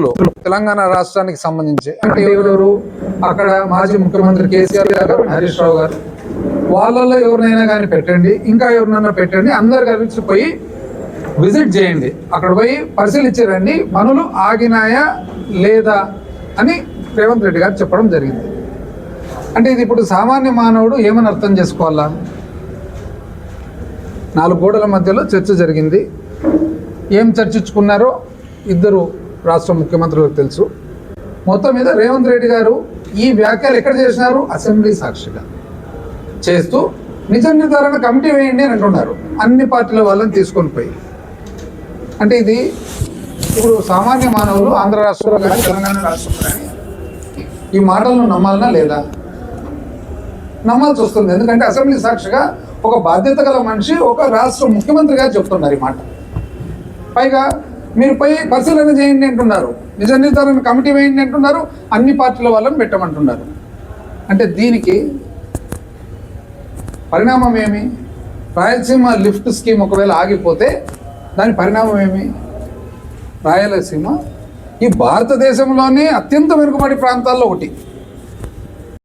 మంత్రులు తెలంగాణ రాష్ట్రానికి సంబంధించి అంటే ఎవరెవరు అక్కడ మాజీ ముఖ్యమంత్రి కేసీఆర్ గారు, హరీష్ రావు గారు, వాళ్ళలో ఎవరినైనా కానీ పెట్టండి, ఇంకా ఎవరినైనా పెట్టండి, అందరు కలిసి పోయి విజిట్ చేయండి, అక్కడ పోయి పరిశీలించారండి, పనులు ఆగినాయా లేదా అని రేవంత్ రెడ్డి గారు చెప్పడం జరిగింది. అంటే ఇది ఇప్పుడు సామాన్య మానవుడు ఏమని అర్థం చేసుకోవాలా? 4 గోడల మధ్యలో చర్చ జరిగింది. ఏం చర్చించుకున్నారో ఇద్దరు రాష్ట్ర ముఖ్యమంత్రులకు తెలుసు. మొత్తం మీద రేవంత్ రెడ్డి గారు ఈ వ్యాఖ్యలు ఎక్కడ చేసినారు? అసెంబ్లీ సాక్షిగా చేస్తూ నిజ నిర్ధారణ కమిటీ వేయండి అని అంటున్నారు, అన్ని పార్టీల వాళ్ళని తీసుకొని పోయి. అంటే ఇది ఇప్పుడు సామాన్య మానవులు ఆంధ్ర రాష్ట్రంలో కానీ తెలంగాణ రాష్ట్రంలో కానీ ఈ మాటలను నమ్మాలనా లేదా? నమ్మాల్సి వస్తుంది. ఎందుకంటే అసెంబ్లీ సాక్షిగా ఒక బాధ్యత గల మనిషి, ఒక రాష్ట్ర ముఖ్యమంత్రి గారు చెప్తున్నారు ఈ మాట. పైగా మీరు పోయి పరిశీలన చేయండి అంటున్నారు, నిజ నిర్ధారణ కమిటీ వేయండి అంటున్నారు, అన్ని పార్టీల వాళ్ళని పెట్టమంటున్నారు. అంటే దీనికి పరిణామం ఏమి? రాయలసీమ లిఫ్ట్ స్కీమ్ ఒకవేళ ఆగిపోతే దాని పరిణామం ఏమి? రాయలసీమ ఈ భారతదేశంలోనే అత్యంత వెనుకబడి ప్రాంతాల్లో ఒకటి.